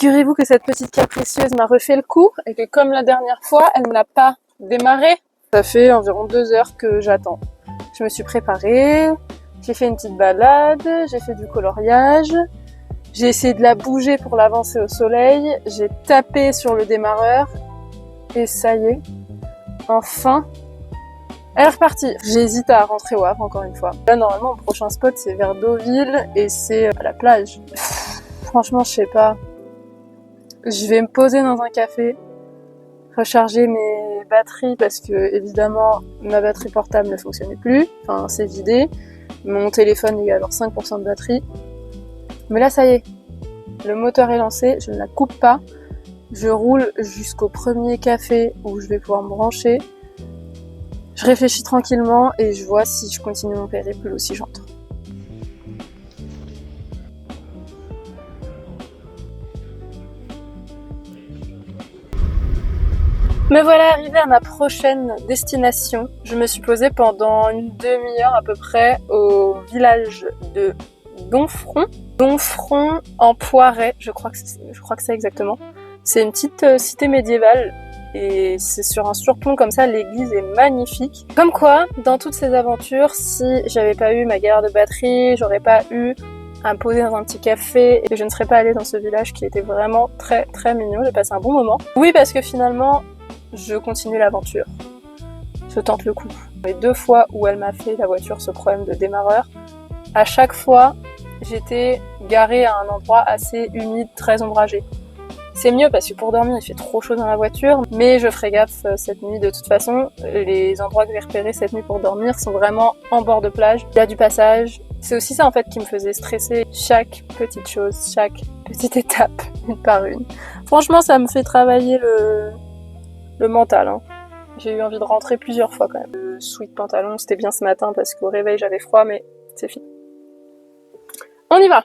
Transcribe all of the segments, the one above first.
Figurez-vous que cette petite capricieuse m'a refait le coup et que comme la dernière fois, elle ne l'a pas démarré. Ça fait environ 2 heures que j'attends. Je me suis préparée, j'ai fait une petite balade, j'ai fait du coloriage, j'ai essayé de la bouger pour l'avancer au soleil, j'ai tapé sur le démarreur et ça y est, enfin, elle est repartie. J'hésite à rentrer au Havre encore une fois. Là, normalement, mon prochain spot, c'est vers Deauville et c'est à la plage. Franchement, je sais pas. Je vais me poser dans un café, recharger mes batteries parce que, évidemment, ma batterie portable ne fonctionnait plus. Enfin, c'est vidé. Mon téléphone, il y a alors 5% de batterie. Mais là, ça y est. Le moteur est lancé, je ne la coupe pas. Je roule jusqu'au premier café où je vais pouvoir me brancher. Je réfléchis tranquillement et je vois si je continue mon périple ou si j'entre. Me voilà arrivée à ma prochaine destination. Je me suis posée pendant une demi-heure à peu près au village de Domfront. Domfront en Poiret, je crois que c'est exactement. C'est une petite cité médiévale et c'est sur un surplomb comme ça, l'église est magnifique. Comme quoi, dans toutes ces aventures, si j'avais pas eu ma galère de batterie, j'aurais pas eu à me poser dans un petit café et je ne serais pas allée dans ce village qui était vraiment très très mignon. J'ai passé un bon moment. Oui, parce que finalement, je continue l'aventure. Je tente le coup. Les 2 fois où elle m'a fait la voiture ce problème de démarreur, à chaque fois, j'étais garée à un endroit assez humide, très ombragé. C'est mieux parce que pour dormir, il fait trop chaud dans la voiture, mais je ferai gaffe cette nuit de toute façon. Les endroits que j'ai repérés cette nuit pour dormir sont vraiment en bord de plage. Il y a du passage. C'est aussi ça en fait qui me faisait stresser. Chaque petite chose, chaque petite étape, une par une. Franchement, ça me fait travailler le mental. Hein. J'ai eu envie de rentrer plusieurs fois quand même. Le sweat pantalon, c'était bien ce matin parce qu'au réveil j'avais froid, mais c'est fini. On y va!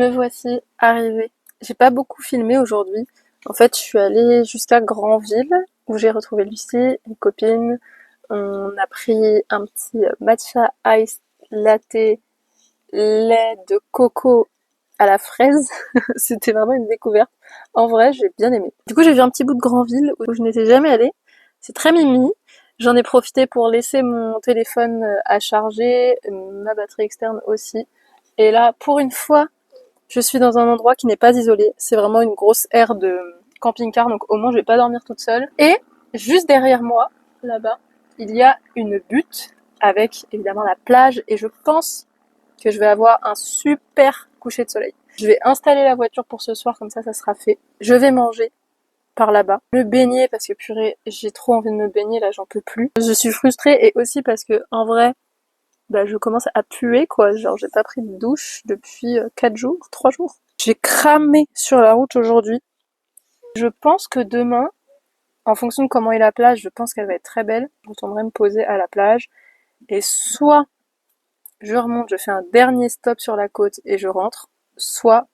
Me voici arrivée. J'ai pas beaucoup filmé aujourd'hui En fait, je suis allée jusqu'à Granville, où j'ai retrouvé Lucie, une copine. On a pris un petit matcha ice latte lait de coco à la fraise. C'était vraiment une découverte. En vrai, j'ai bien aimé. Du coup, j'ai vu un petit bout de Granville où je n'étais jamais allée. C'est très mimi. J'en ai profité pour laisser mon téléphone à charger, ma batterie externe aussi. Et là, pour une fois, je suis dans un endroit qui n'est pas isolé. C'est vraiment une grosse aire de camping-car, donc au moins je vais pas dormir toute seule. Et juste derrière moi, là-bas, il y a une butte avec évidemment la plage et je pense que je vais avoir un super coucher de soleil. Je vais installer la voiture pour ce soir, comme ça sera fait. Je vais manger par là-bas. Me baigner parce que purée, j'ai trop envie de me baigner là, j'en peux plus. Je suis frustrée et aussi parce que en vrai, bah je commence à puer quoi, genre j'ai pas pris de douche depuis 4 jours, 3 jours. J'ai cramé sur la route aujourd'hui. Je pense que demain, en fonction de comment est la plage, je pense qu'elle va être très belle. Je retournerai me poser à la plage et soit je remonte, je fais un dernier stop sur la côte et je rentre, soit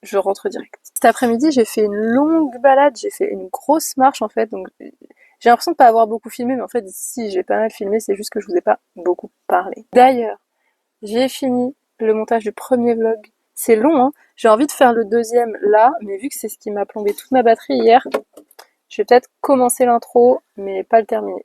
je rentre direct. Cet après-midi, j'ai fait une longue balade, j'ai fait une grosse marche en fait, donc j'ai l'impression de pas avoir beaucoup filmé, mais en fait si j'ai pas mal filmé, c'est juste que je vous ai pas beaucoup parlé. D'ailleurs, j'ai fini le montage du premier vlog. C'est long, hein. J'ai envie de faire le deuxième là, mais vu que c'est ce qui m'a plombé toute ma batterie hier, je vais peut-être commencer l'intro, mais pas le terminer.